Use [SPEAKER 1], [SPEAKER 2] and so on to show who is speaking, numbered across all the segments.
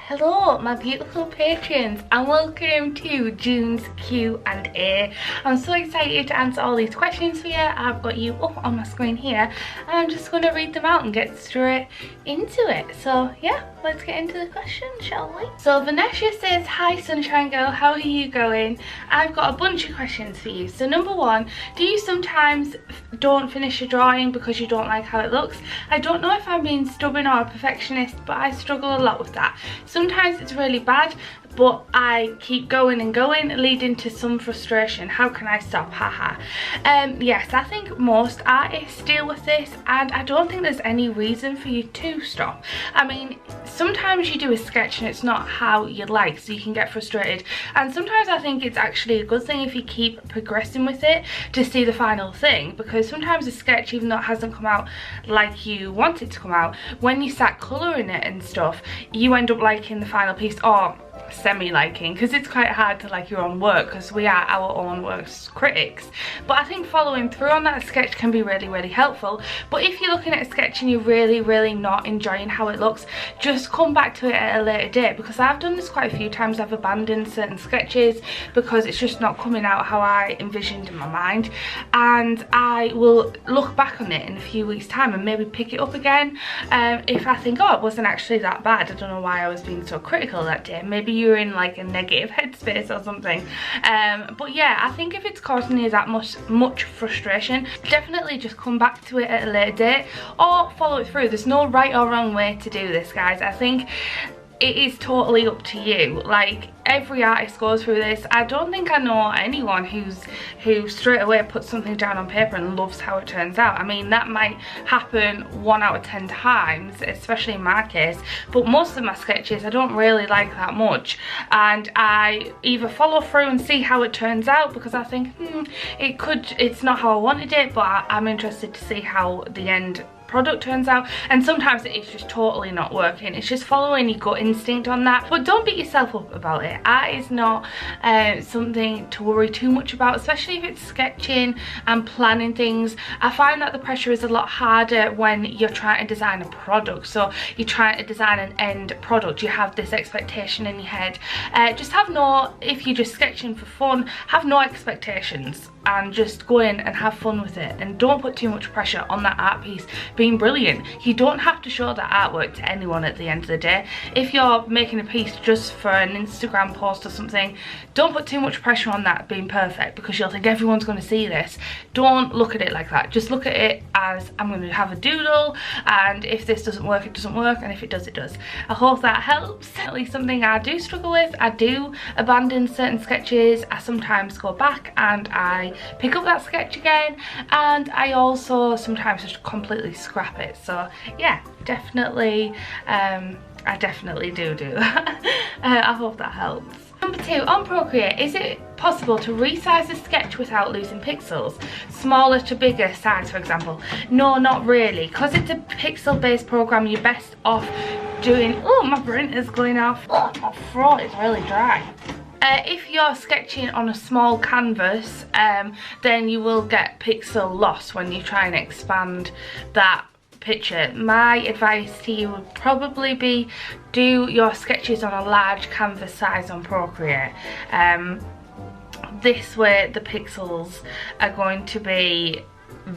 [SPEAKER 1] Hello my beautiful patrons and welcome to June's Q&A. I'm so excited to answer all these questions for you. I've got you up on my screen here and I'm just going to read them out and get straight into it. So yeah, let's get into the questions, shall we? So Vanessa says, hi Sunshine Girl, how are you going? I've got a bunch of questions for you. So number one, do you sometimes don't finish a drawing because you don't like how it looks? I don't know if I'm being stubborn or a perfectionist, but I struggle a lot with that. Sometimes it's really bad, but I keep going and going, leading to some frustration. How can I stop? Haha. Yes, I think most artists deal with this, and I don't think there's any reason for you to stop. I mean, sometimes you do a sketch and it's not how you like, so you can get frustrated, and sometimes I think it's actually a good thing if you keep progressing with it to see the final thing, because sometimes a sketch, even though it hasn't come out like you want it to come out, when you start colouring it and stuff, you end up liking the final piece, or semi-liking, because it's quite hard to like your own work because we are our own work's critics. But I think following through on that sketch can be really helpful. But if you're looking at a sketch and you're really not enjoying how it looks, just come back to it at a later date, because I've done this quite a few times. I've abandoned certain sketches because it's just not coming out how I envisioned in my mind, and I will look back on it in a few weeks time and maybe pick it up again if I think, oh, it wasn't actually that bad. I don't know why I was being so critical that day. Maybe you're in like a negative headspace or something. But yeah, I think if it's causing you that much frustration, definitely just come back to it at a later date or follow it through. There's no right or wrong way to do this, guys. I think it is totally up to you. Like, every artist goes through this. I don't think I know anyone who straight away puts something down on paper and loves how it turns out. I mean, that might happen 1 out of 10 times, especially in my case, but most of my sketches I don't really like that much, and I either follow through and see how it turns out, because I think it's not how I wanted it, but I'm interested to see how the end product turns out. And sometimes it is just totally not working. It's just following your gut instinct on that, but don't beat yourself up about it. Art is not something to worry too much about, especially if it's sketching and planning things. I find that the pressure is a lot harder when you're trying to design a product. So you're trying to design an end product, you have this expectation in your head. If you're just sketching for fun, have no expectations and just go in and have fun with it, and don't put too much pressure on that art piece being brilliant. You don't have to show that artwork to anyone at the end of the day. If you're making a piece just for an Instagram post or something, don't put too much pressure on that being perfect, because you'll think everyone's going to see this. Don't look at it like that. Just look at it as, I'm going to have a doodle, and if this doesn't work, it doesn't work, and if it does, it does. I hope that helps. At least something I do struggle with. I do abandon certain sketches. I sometimes go back and I pick up that sketch again, and I also sometimes just completely scrap it. So yeah, definitely I definitely do that. I hope that helps. Number 2, on Procreate, is it possible to resize a sketch without losing pixels? Smaller to bigger size, for example? No, not really, because it's a pixel based program. You're best off doing, oh, my printer's going off, oh, my throat is really dry. If you're sketching on a small canvas, then you will get pixel loss when you try and expand that picture. My advice to you would probably be, do your sketches on a large canvas size on Procreate. This way the pixels are going to be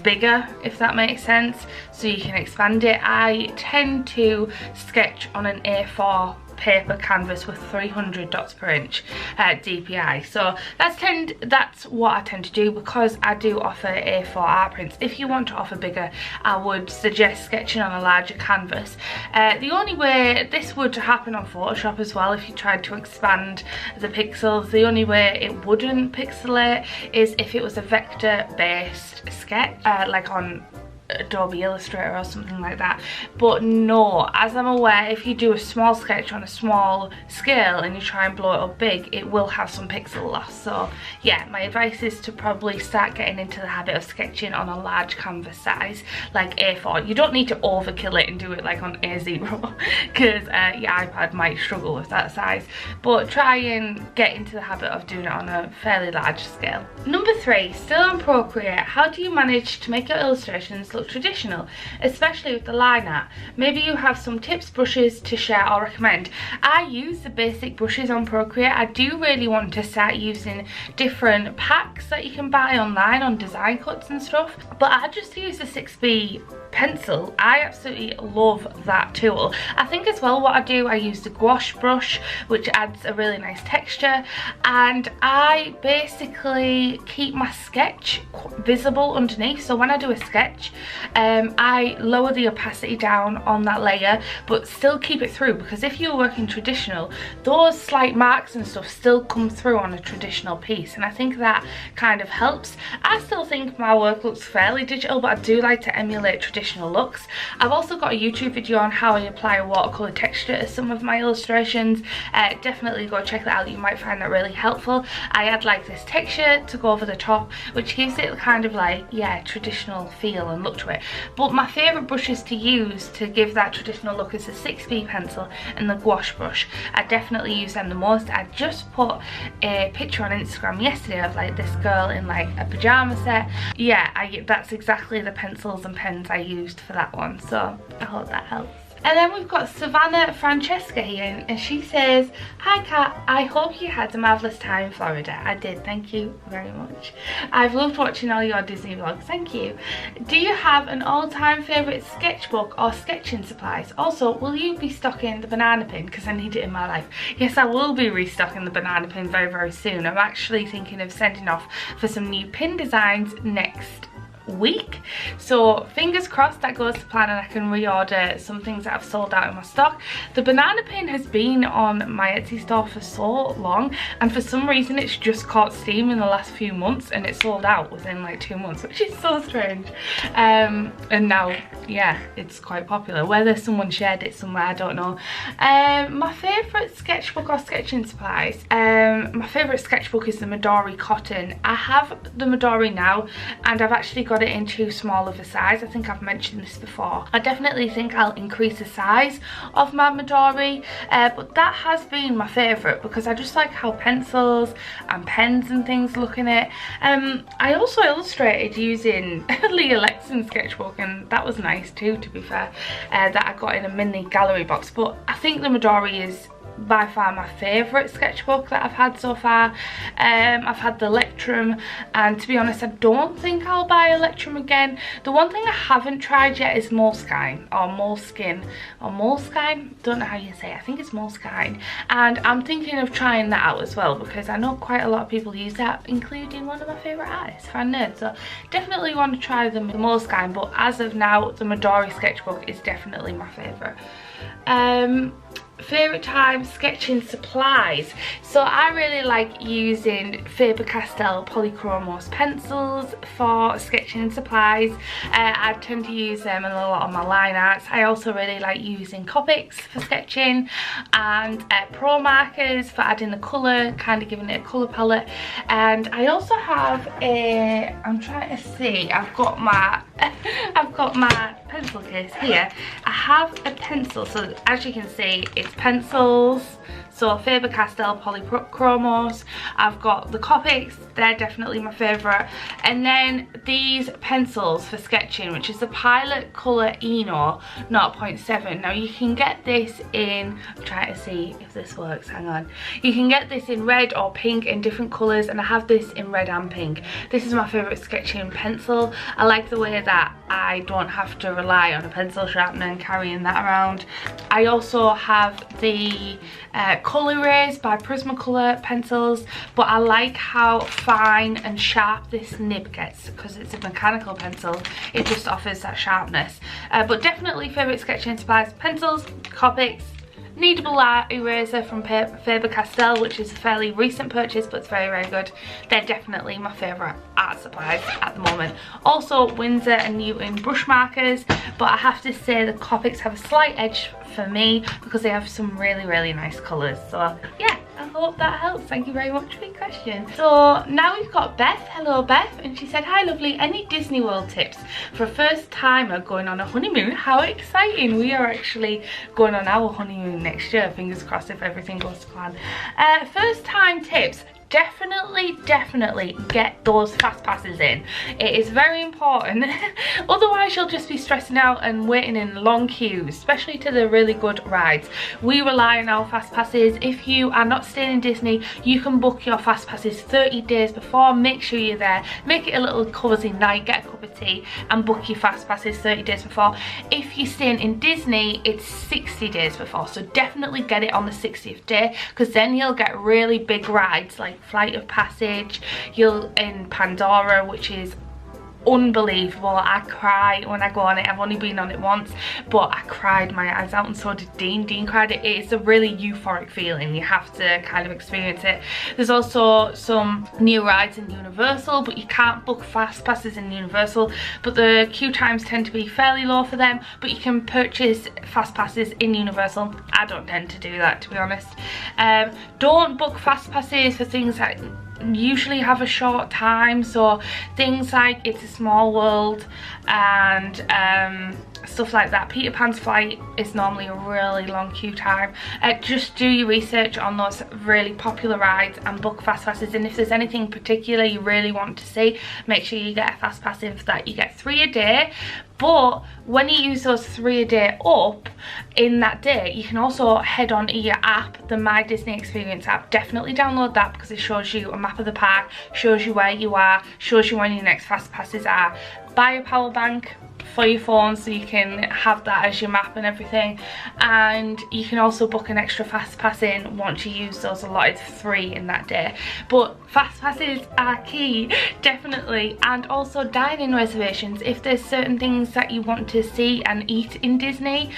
[SPEAKER 1] bigger, if that makes sense, so you can expand it. I tend to sketch on an A4 paper canvas with 300 dots per inch DPI, so that's what I tend to do, because I do offer A4 art prints. If you want to offer bigger, I would suggest sketching on a larger canvas. The only way this would happen on Photoshop as well, if you tried to expand the pixels, the only way it wouldn't pixelate is if it was a vector based sketch, like on Adobe Illustrator or something like that. But no, as I'm aware, if you do a small sketch on a small scale and you try and blow it up big, it will have some pixel loss. So yeah, my advice is to probably start getting into the habit of sketching on a large canvas size, like A4. You don't need to overkill it and do it like on A0 because your iPad might struggle with that size, but try and get into the habit of doing it on a fairly large scale. Number 3, still on Procreate, how do you manage to make your illustrations look look traditional, especially with the line art. Maybe you have some tips, brushes to share or recommend. I use the basic brushes on Procreate. I do really want to start using different packs that you can buy online on design cuts and stuff, but I just use the 6B pencil. I absolutely love that tool. I think as well what I do, I use the gouache brush, which adds a really nice texture, and I basically keep my sketch visible underneath. So when I do a sketch, I lower the opacity down on that layer but still keep it through, because if you're working traditional, those slight marks and stuff still come through on a traditional piece, and I think that kind of helps. I still think my work looks fairly digital, but I do like to emulate traditional looks. I've also got a YouTube video on how I apply a watercolor texture to some of my illustrations. Definitely go check that out, you might find that really helpful. I add like this texture to go over the top, which gives it kind of like, yeah, traditional feel and look to it. But my favourite brushes to use to give that traditional look is the 6B pencil and the gouache brush. I definitely use them the most. I just put a picture on Instagram yesterday of like this girl in like a pyjama set. Yeah, that's exactly the pencils and pens I used for that one, so I hope that helps. And then we've got Savannah Francesca here, and she says, "Hi Kat, I hope you had a marvellous time in Florida." I did, thank you very much. I've loved watching all your Disney vlogs, thank you. Do you have an all-time favourite sketchbook or sketching supplies? Also, will you be stocking the banana pin, because I need it in my life? Yes, I will be restocking the banana pin very, very soon. I'm actually thinking of sending off for some new pin designs next week, so fingers crossed that goes to plan and I can reorder some things that I've sold out in my stock. The banana pin has been on my Etsy store for so long, and for some reason it's just caught steam in the last few months and it sold out within like 2 months, which is so strange. And now, yeah, it's quite popular. Whether someone shared it somewhere, I don't know. My favourite sketchbook or sketching supplies, my favourite sketchbook is the Midori Cotton. I have the Midori now, and I've actually got it in too small of a size. I think I've mentioned this before. I definitely think I'll increase the size of my Midori, but that has been my favourite because I just like how pencils and pens and things look in it. I also illustrated using Leah Lexon's sketchbook, and that was nice too, to be fair, that I got in a mini gallery box. But I think the Midori is by far my favourite sketchbook that I've had so far. I've had the Electrum, and to be honest I don't think I'll buy Electrum again. The one thing I haven't tried yet is Moleskine, or Moleskine, or Moleskine, don't know how you say it. I think it's Moleskine, and I'm thinking of trying that out as well because I know quite a lot of people use that, including one of my favourite artists, Fan Nerd, so definitely want to try the Moleskine, but as of now the Midori sketchbook is definitely my favourite. Favourite time sketching supplies, so I really like using Faber-Castell Polychromos pencils for sketching supplies. I tend to use them in a lot of my line arts. I also really like using Copics for sketching, and Pro markers for adding the colour, kind of giving it a colour palette. And I also have a, I'm trying to see, I've got my pencil case here. I have a pencil, so as you can see it's pencils, so Faber-Castell Polychromos. I've got the Copics, they're definitely my favourite, and then these pencils for sketching, which is the Pilot Colour Eno 0.7. Now you can get this in, I'm trying to see if this works, hang on, you can get this in red or pink in different colours, and I have this in red and pink. This is my favourite sketching pencil. I like the way that I don't have to rely on a pencil sharpener and carrying that around. I also have the Colour Rays by Prismacolor pencils, but I like how fine and sharp this nib gets because it's a mechanical pencil. It just offers that sharpness. But definitely favourite sketching supplies: pencils, Copics, kneadable art eraser from Faber-Castell, which is a fairly recent purchase but it's very, very good. They're definitely my favourite art supplies at the moment. Also Winsor & Newton brush markers, but I have to say the Copics have a slight edge for me because they have some really, really nice colours. So yeah, I hope that helps. Thank you very much for your question. So now we've got Beth. Hello Beth, and she said, "Hi lovely, any Disney World tips for a first timer going on a honeymoon?" How exciting. We are actually going on our honeymoon next year, fingers crossed if everything goes to plan. First time tips: definitely get those fast passes in. It is very important. Otherwise you'll just be stressing out and waiting in long queues, especially to the really good rides. We rely on our fast passes. If you are not staying in Disney, you can book your fast passes 30 days before. Make sure you're there, make it a little cozy night, get a cup of tea and book your fast passes 30 days before. If you're staying in Disney, it's 60 days before, so definitely get it on the 60th day, because then you'll get really big rides like Flight of Passage, you'll in Pandora, which is unbelievable. I cry when I go on it. I've only been on it once, but I cried my eyes out, and so did Dean. Dean cried. It's a really euphoric feeling. You have to kind of experience it. There's also some new rides in Universal, but you can't book fast passes in Universal, but the queue times tend to be fairly low for them, but you can purchase fast passes in Universal. I don't tend to do that, to be honest. Don't book fast passes for things that usually have a short time, so things like It's a Small World and stuff like that. Peter Pan's flight is normally a really long queue time. Just do your research on those really popular rides and book fast passes, and if there's anything particular you really want to see, make sure you get a fast pass in for that. You get 3 a day, but when you use those 3 a day up in that day, you can also head on to your app, the My Disney Experience app. Definitely download that, because it shows you a map of the park, shows you where you are, shows you when your next fast passes are. Buy a power bank for your phone so you can have that as your map and everything, and you can also book an extra fast pass in once you use those allotted 3 in that day. But fast passes are key, definitely. And also dining reservations. If there's certain things that you want to see and eat in Disney,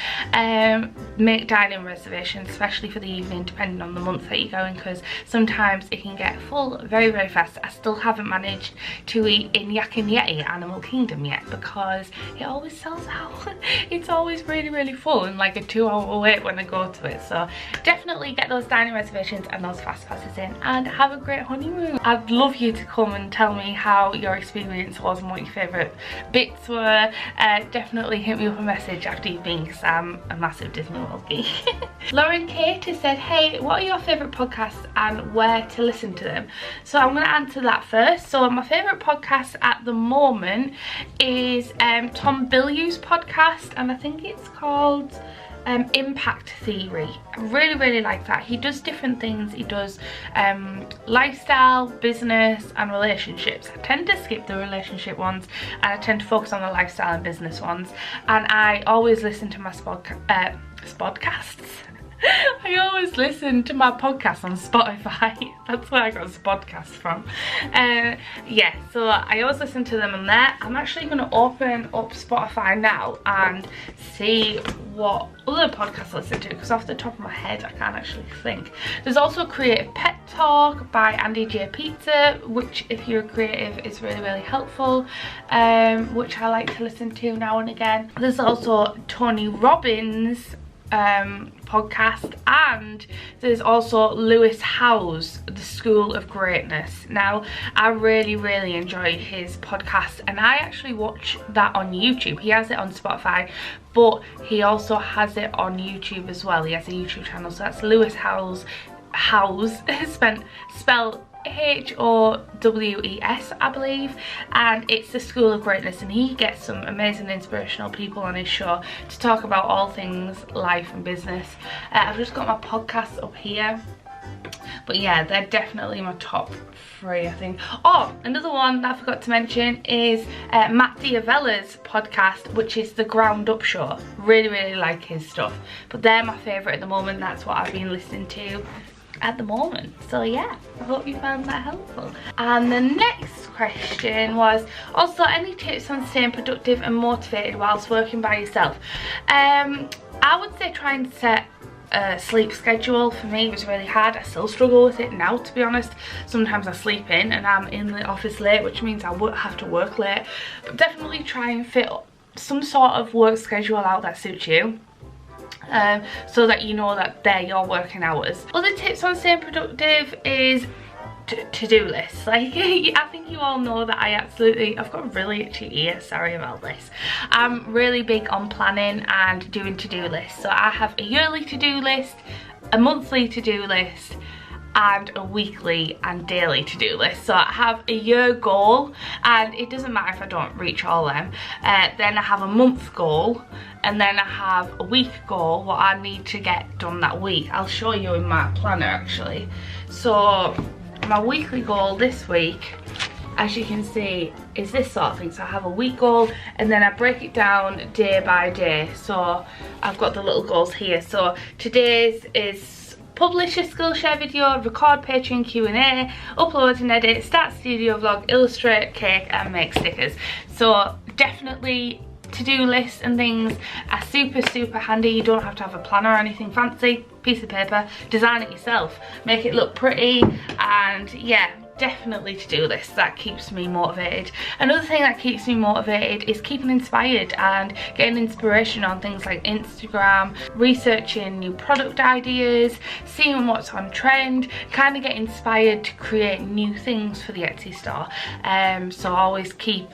[SPEAKER 1] make dining reservations, especially for the evening, depending on the month that you're going, because sometimes it can get full very fast. I still haven't managed to eat in Yak and Yeti Animal Kingdom yet, because it always sells out. It's always really full and like a 2-hour wait when I go to it. So definitely get those dining reservations and those fast passes in, and have a great honeymoon. I'd love you to come and tell me how your experience was and what your favourite bits were. Definitely hit me up a message after you've been, because I'm a massive Disney World geek. Lauren Kate has said, hey, what are your favourite podcasts and where to listen to them? So I'm going to answer that first. So my favourite podcast at the moment is Tom Bilyeu's podcast, and I think it's called Impact Theory. I really like that. He does different things. He does lifestyle, business and relationships. I tend to skip the relationship ones and I tend to focus on the lifestyle and business ones, and I always listen to my spodcasts. I always listen to my podcast on Spotify. That's where I got Spodcast from. Yeah, so I always listen to them on there. I'm actually going to open up Spotify now and see what other podcasts I listen to, because off the top of my head I can't actually think. There's also Creative Pet Talk by Andy J. Pizza, which if you're creative is really helpful, which I like to listen to now and again. There's also Tony Robbins podcast, and there's also Lewis Howes, The School of Greatness. Now I really enjoy his podcast, and I actually watch that on YouTube. He has it on Spotify, but he also has it on YouTube as well. He has a YouTube channel, so that's Lewis Howes, spelled H-O-W-E-S, I believe, and it's The School of Greatness, and he gets some amazing inspirational people on his show to talk about all things life and business. I've just got my podcasts up here, but yeah, they're definitely my top 3, I think. Oh, another one that I forgot to mention is Matt D'Avella's podcast, which is The Ground Up Show. Really like his stuff, but they're my favourite at the moment. That's what I've been listening to at the moment. So yeah, I hope you found that helpful. And the next question was also, any tips on staying productive and motivated whilst working by yourself? I would say try and set a sleep schedule. For me it was really hard. I still struggle with it now, to be honest. Sometimes I sleep in and I'm in the office late, which means I would have to work late, but definitely try and fit some sort of work schedule out that suits you. So that you know that they're your working hours. Other tips on staying productive is to-do lists. Like, I think you all know that I've got a really itchy ear, sorry about this. I'm really big on planning and doing to-do lists. So I have a yearly to-do list, a monthly to-do list, and a weekly and daily to-do list. So I have a year goal, and it doesn't matter if I don't reach all them. Then I have a month goal, and then I have a week goal, what I need to get done that week. I'll show you in my planner actually. So my weekly goal this week, as you can see, is this sort of thing. So I have a week goal, and then I break it down day by day. So I've got the little goals here. So today's is publish a Skillshare video, record Patreon Q&A, upload and edit, start studio vlog, illustrate, cake and make stickers. So definitely to-do lists and things are super handy. You don't have to have a planner or anything fancy. Piece of paper, design it yourself, make it look pretty, and yeah, definitely to-do lists. That keeps me motivated. Another thing that keeps me motivated is keeping inspired and getting inspiration on things like Instagram, researching new product ideas, seeing what's on trend, kind of get inspired to create new things for the Etsy store. So I always keep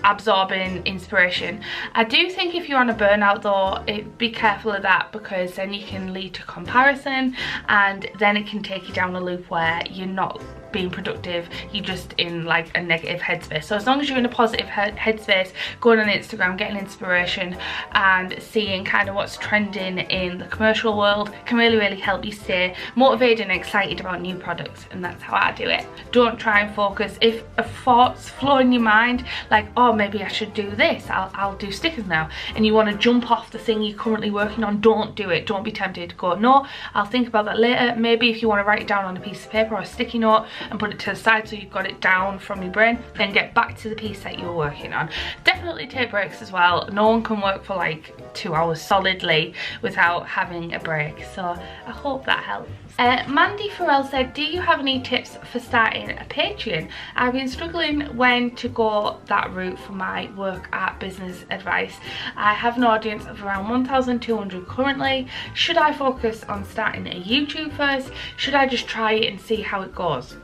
[SPEAKER 1] absorbing inspiration. I do think if you're on a burnout though, be careful of that, because then you can lead to comparison, and then it can take you down a loop where you're not being productive, you're just in like a negative headspace. So as long as you're in a positive headspace, going on Instagram, getting inspiration and seeing kind of what's trending in the commercial world can really help you stay motivated and excited about new products. And that's how I do it. Don't try and focus. If a thought's flow in your mind, like, oh, maybe I should do this, I'll do stickers now, and you want to jump off the thing you're currently working on, don't do it. Don't be tempted to go, no, I'll think about that later. Maybe if you want to write it down on a piece of paper or a sticky note and put it to the side so you've got it down from your brain, then get back to the piece that you're working on. Definitely take breaks as well. No one can work for like 2 hours solidly without having a break. So I hope that helps. Mandy Farrell said, do you have any tips for starting a Patreon? I've been struggling when to go that route for my work at business advice. I have an audience of around 1,200 currently. Should I focus on starting a YouTube first? Should I just try it and see how it goes?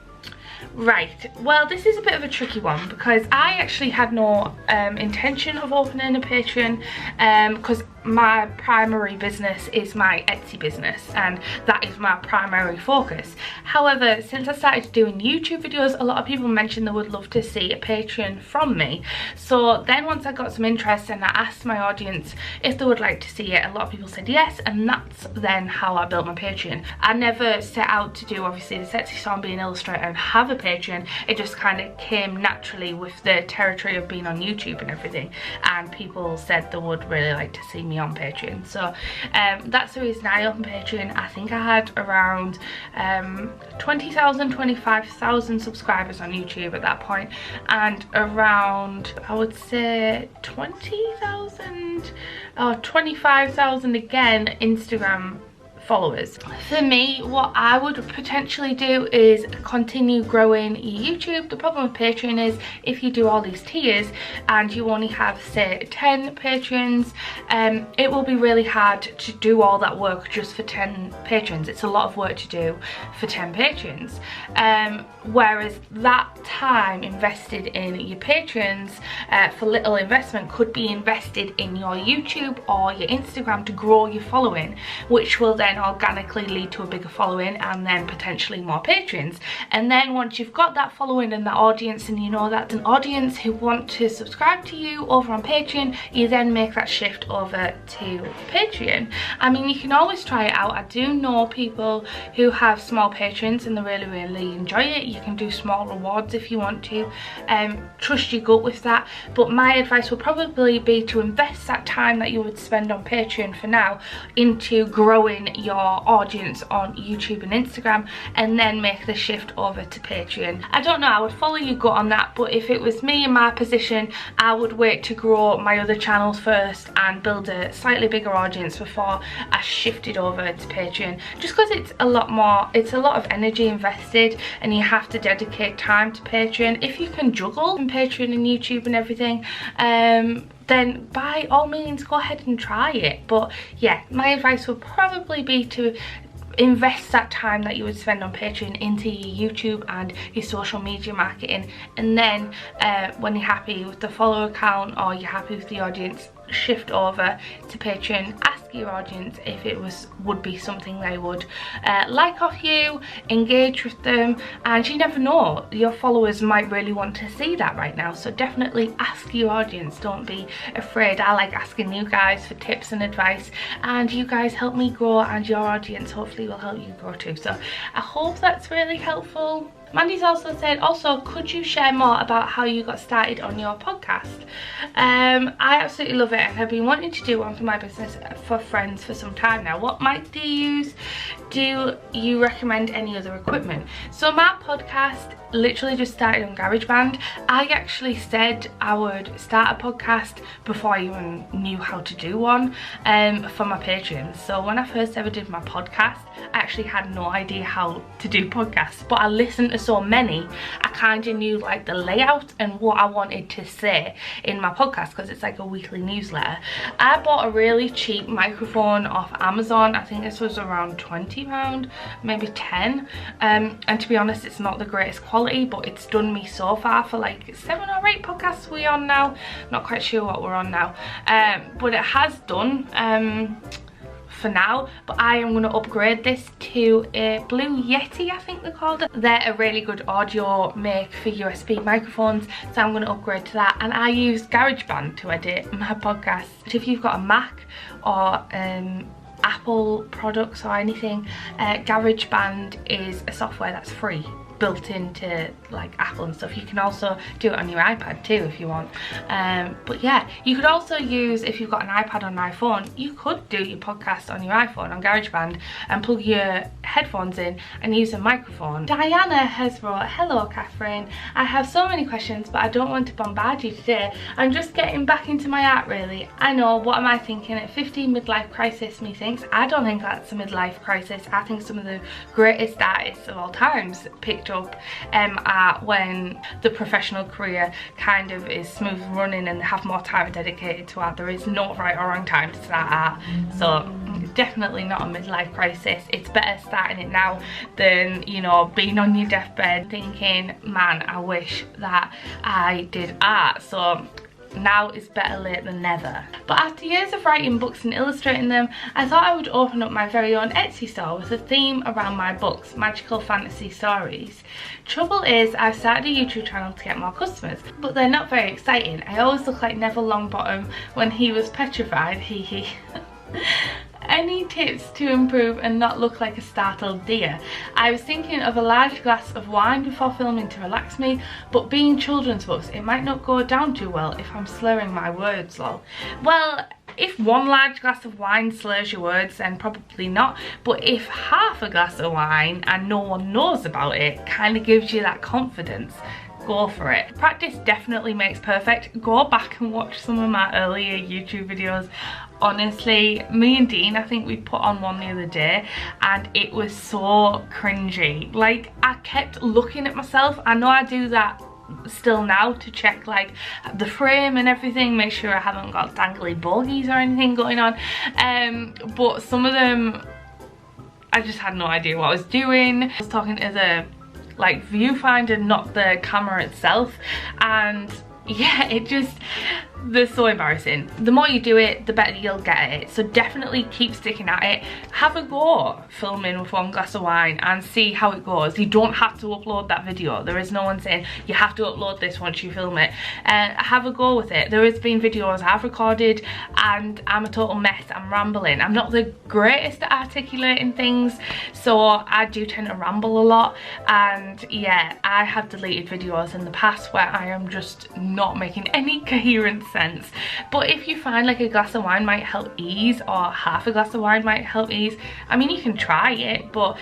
[SPEAKER 1] Right, well, this is a bit of a tricky one, because I actually had no intention of opening a Patreon, because my primary business is my Etsy business, and that is my primary focus. However, since I started doing YouTube videos, a lot of people mentioned they would love to see a Patreon from me. So then once I got some interest and I asked my audience if they would like to see it, a lot of people said yes, and that's then how I built my Patreon. I never set out to do, obviously, the Etsy store and be an illustrator and have a Patreon. It just kind of came naturally with the territory of being on YouTube and everything, and people said they would really like to see me on Patreon. So that's the reason I opened Patreon. I think I had around 20,000, 25,000 subscribers on YouTube at that point, and around, I would say, 20,000 or 25,000 again Instagram followers. For me, what I would potentially do is continue growing your YouTube. The problem with Patreon is if you do all these tiers and you only have, say, 10 patrons, it will be really hard to do all that work just for 10 patrons. It's a lot of work to do for 10 patrons. Whereas that time invested in your patrons for little investment could be invested in your YouTube or your Instagram to grow your following, which will then organically lead to a bigger following and then potentially more patrons. And then once you've got that following and that audience, and you know that's an audience who want to subscribe to you over on Patreon, you then make that shift over to Patreon. I mean, you can always try it out. I do know people who have small patrons and they really enjoy it. You can do small rewards if you want to. Trust your gut with that, but my advice would probably be to invest that time that you would spend on Patreon for now into growing your audience on YouTube and Instagram, and then make the shift over to Patreon. I don't know, I would follow your gut on that, but if it was me in my position, I would wait to grow my other channels first and build a slightly bigger audience before I shifted over to Patreon, just because it's a lot of energy invested and you have to dedicate time to Patreon. If you can juggle in Patreon and YouTube and everything, then by all means go ahead and try it. But yeah, my advice would probably be to invest that time that you would spend on Patreon into your YouTube and your social media marketing, and then when you're happy with the follower count or you're happy with the audience, shift over to Patreon. Ask ask your audience if it would be something they would like off you, engage with them, and you never know, your followers might really want to see that right now. So definitely ask your audience, don't be afraid. I like asking you guys for tips and advice, and you guys help me grow, and your audience hopefully will help you grow too. So I hope that's really helpful. Mandy's also said, could you share more about how you got started on your podcast? I absolutely love it, and I've been wanting to do one for my business for friends for some time now. What mic do you use? Do you recommend any other equipment? So my podcast literally just started on GarageBand. I actually said I would start a podcast before I even knew how to do one for my Patreons. So when I first ever did my podcast, I actually had no idea how to do podcasts, but I listened to so many, I kind of knew like the layout and what I wanted to say in my podcast, because it's like a weekly newsletter. I bought a really cheap microphone off Amazon. I think this was around £20, maybe 10, and to be honest, it's not the greatest quality, but it's done me so far for like 7 or 8 podcasts we're on now. Not quite sure what we're on now, but it has done for now. But I am going to upgrade this to a Blue Yeti, I think they're called. They're a really good audio make for USB microphones, so I'm going to upgrade to that. And I use GarageBand to edit my podcast. But if you've got a Mac or Apple products or anything, GarageBand is a software that's free, built into like Apple and stuff. You can also do it on your iPad too if you want, but yeah, you could also use, if you've got an iPad or an iPhone, you could do your podcast on your iPhone on GarageBand and plug your headphones in and use a microphone. Diana has wrote, hello Catherine, I have so many questions but I don't want to bombard you today. I'm just getting back into my art really. I know, what am I thinking? At 50, midlife crisis, methinks. I don't think that's a midlife crisis. I think some of the greatest artists of all times picked up art when the professional career kind of is smooth running and they have more time dedicated to art. There is no right or wrong time to start art, so definitely not a midlife crisis. It's better starting it now than, you know, being on your deathbed thinking, man, I wish that I did art. So now is better late than never. But after years of writing books and illustrating them, I thought I would open up my very own Etsy store with a theme around my books, magical fantasy stories. Trouble is, I've started a YouTube channel to get more customers, but they're not very exciting. I always look like Neville Longbottom when he was petrified, hee hee. Any tips to improve and not look like a startled deer? I was thinking of a large glass of wine before filming to relax me, but being children's books, it might not go down too well if I'm slurring my words, lol. Well, if one large glass of wine slurs your words, then probably not. But if half a glass of wine and no one knows about it kind of gives you that confidence, go for it. Practice definitely makes perfect. Go back and watch some of my earlier YouTube videos. Honestly, me and Dean, I think we put on one the other day and it was so cringy. Like, I kept looking at myself. I know I do that still now to check like the frame and everything, make sure I haven't got dangly bogies or anything going on, but some of them I just had no idea what I was doing. I was talking to the like viewfinder, not the camera itself, and yeah, it just, they're so embarrassing. The more you do it, the better you'll get at it. So definitely keep sticking at it. Have a go filming with one glass of wine and see how it goes. You don't have to upload that video. There is no one saying you have to upload this once you film it. Have a go with it. There has been videos I've recorded and I'm a total mess. I'm rambling. I'm not the greatest at articulating things, so I do tend to ramble a lot. And yeah, I have deleted videos in the past where I am just not making any coherent sense. But if you find like a glass of wine might help ease, or half a glass of wine might help ease, I mean, you can try it, but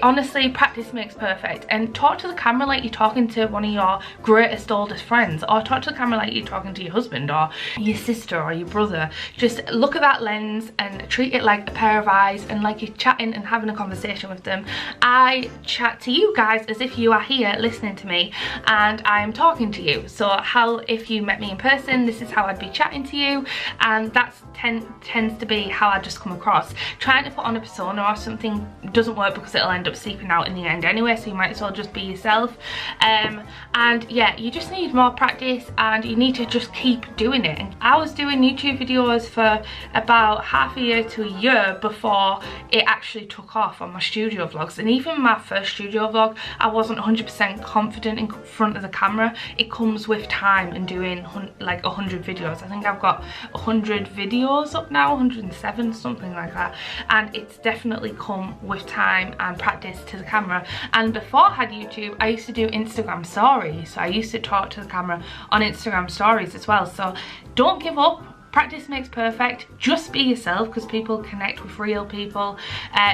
[SPEAKER 1] honestly, practice makes perfect. And talk to the camera like you're talking to one of your greatest oldest friends, or talk to the camera like you're talking to your husband or your sister or your brother. Just look at that lens and treat it like a pair of eyes and like you're chatting and having a conversation with them. I chat to you guys as if you are here listening to me and I am talking to you. So how, if you met me in person, this is how I'd be chatting to you, and that tends to be how I just come across. Trying to put on a persona or something doesn't work because it'll end end up sleeping out in the end anyway, so you might as well just be yourself. And yeah, you just need more practice and you need to just keep doing it. And I was doing YouTube videos for about half a year to a year before it actually took off on my studio vlogs. And even my first studio vlog, I wasn't 100% confident in front of the camera. It comes with time and doing like 100 videos. I think I've got 100 videos up now, 107, something like that. And it's definitely come with time and practice to the camera. And before I had YouTube, I used to do Instagram stories. So I used to talk to the camera on Instagram stories as well. So don't give up. Practice makes perfect. Just be yourself, because people connect with real people.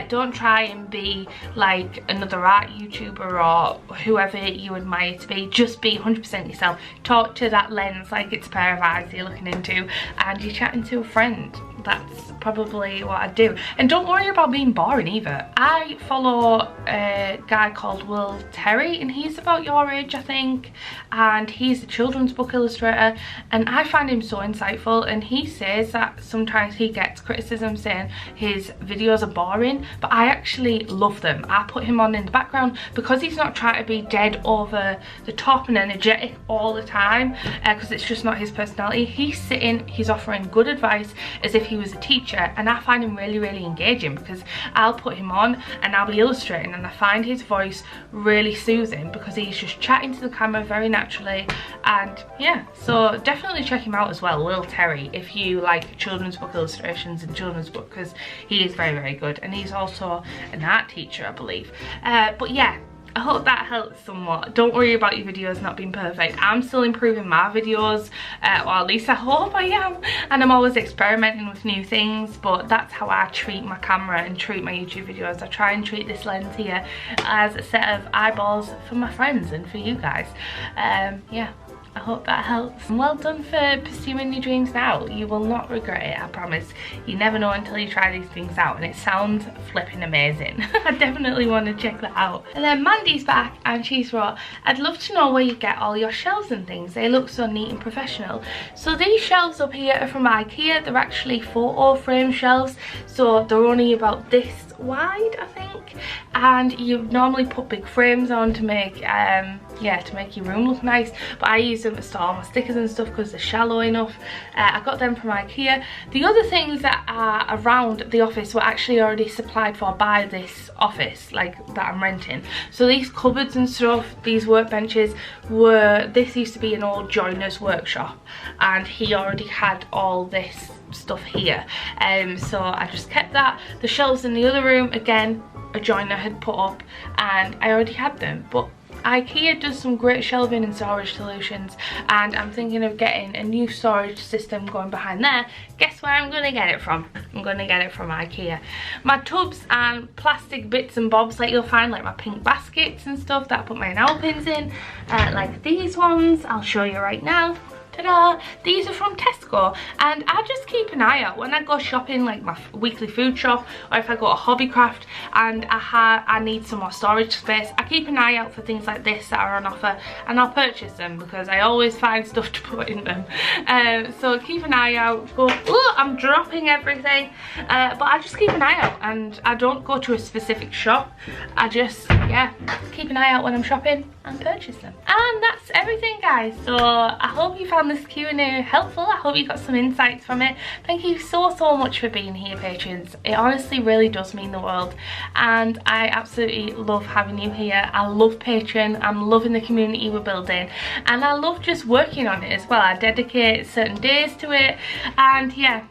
[SPEAKER 1] Don't try and be like another art YouTuber or whoever you admire to be. Just be 100% yourself. Talk to that lens like it's a pair of eyes you're looking into and you're chatting to a friend. That's probably what I'd do. And don't worry about being boring either. I follow a guy called Will Terry, and he's about your age, I think, and he's a children's book illustrator, and I find him so insightful. And he says that sometimes he gets criticism saying his videos are boring, but I actually love them. I put him on in the background because he's not trying to be dead over the top and energetic all the time, because it's just not his personality. He's sitting, he's offering good advice as if he was a teacher, and I find him really, really engaging, because I'll put him on and I'll be illustrating and I find his voice really soothing because he's just chatting to the camera very naturally. And yeah, so definitely check him out as well, Will Terry, if you like children's book illustrations and children's book, because he is very, very good, and he's also an art teacher, I believe. But yeah, I hope that helps somewhat. Don't worry about your videos not being perfect. I'm still improving my videos, or at least I hope I am, and I'm always experimenting with new things, but that's how I treat my camera and treat my YouTube videos. I try and treat this lens here as a set of eyeballs for my friends and for you guys. Yeah, I hope that helps. Well done for pursuing your dreams now. You will not regret it, I promise. You never know until you try these things out, and it sounds flipping amazing. I definitely want to check that out. And then Mandy's back and she's wrote, I'd love to know where you get all your shelves and things. They look so neat and professional. So these shelves up here are from IKEA. They're actually photo frame shelves, so they're only about this wide, I think, and you normally put big frames on to make yeah, to make your room look nice, but I use them to store my stickers and stuff because they're shallow enough. I got them from IKEA. The other things that are around the office were actually already supplied for by this office, like that I'm renting. So these cupboards and stuff, these workbenches were, this used to be an old joiner's workshop, and he already had all this stuff here, so I just kept that. The shelves in the other room, again, a joiner had put up and I already had them, but IKEA does some great shelving and storage solutions, and I'm thinking of getting a new storage system going behind there. Guess where I'm gonna get it from? I'm gonna get it from IKEA. My tubs and plastic bits and bobs that you'll find, like my pink baskets and stuff that I put my enamel pins in, like these ones, I'll show you right now. Ta-da! These are from Tesco, and I just keep an eye out when I go shopping, like my weekly food shop, or if I go to Hobbycraft and I need some more storage space. I keep an eye out for things like this that are on offer, and I'll purchase them because I always find stuff to put in them. So keep an eye out. Go, oh, I'm dropping everything, but I just keep an eye out, and I don't go to a specific shop. I just, yeah, keep an eye out when I'm shopping and purchase them. And that's everything, guys. So I hope you found this Q&A helpful. I hope you got some insights from it. Thank you so much for being here, patrons. It honestly really does mean the world, and I absolutely love having you here. I love Patreon. I'm loving the community we're building, and I love just working on it as well. I dedicate certain days to it, and yeah,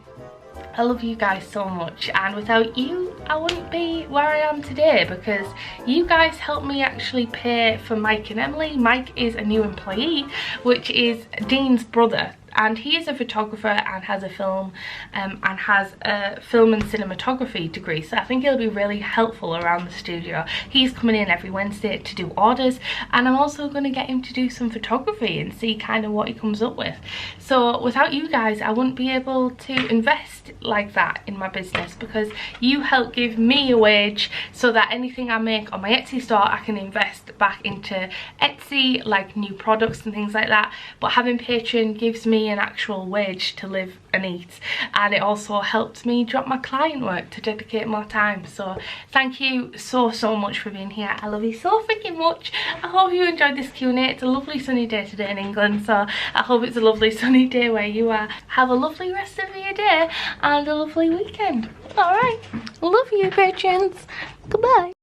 [SPEAKER 1] I love you guys so much, and without you I wouldn't be where I am today, because you guys helped me actually pay for Mike and Emily. Mike is a new employee, which is Dean's brother, and he is a photographer and has a film and cinematography degree, so I think it'll be really helpful around the studio. He's coming in every Wednesday to do orders, and I'm also going to get him to do some photography and see kind of what he comes up with. So without you guys I wouldn't be able to invest like that in my business, because you help give me a wage so that anything I make on my Etsy store I can invest back into Etsy, like new products and things like that. But having Patreon gives me me an actual wage to live and eat, and it also helps me drop my client work to dedicate more time. So thank you so much for being here. I love you so freaking much. I hope you enjoyed this Q&A. It's a lovely sunny day today in England, so I hope it's a lovely sunny day where you are. Have a lovely rest of your day and a lovely weekend. All right, love you, patrons. Goodbye.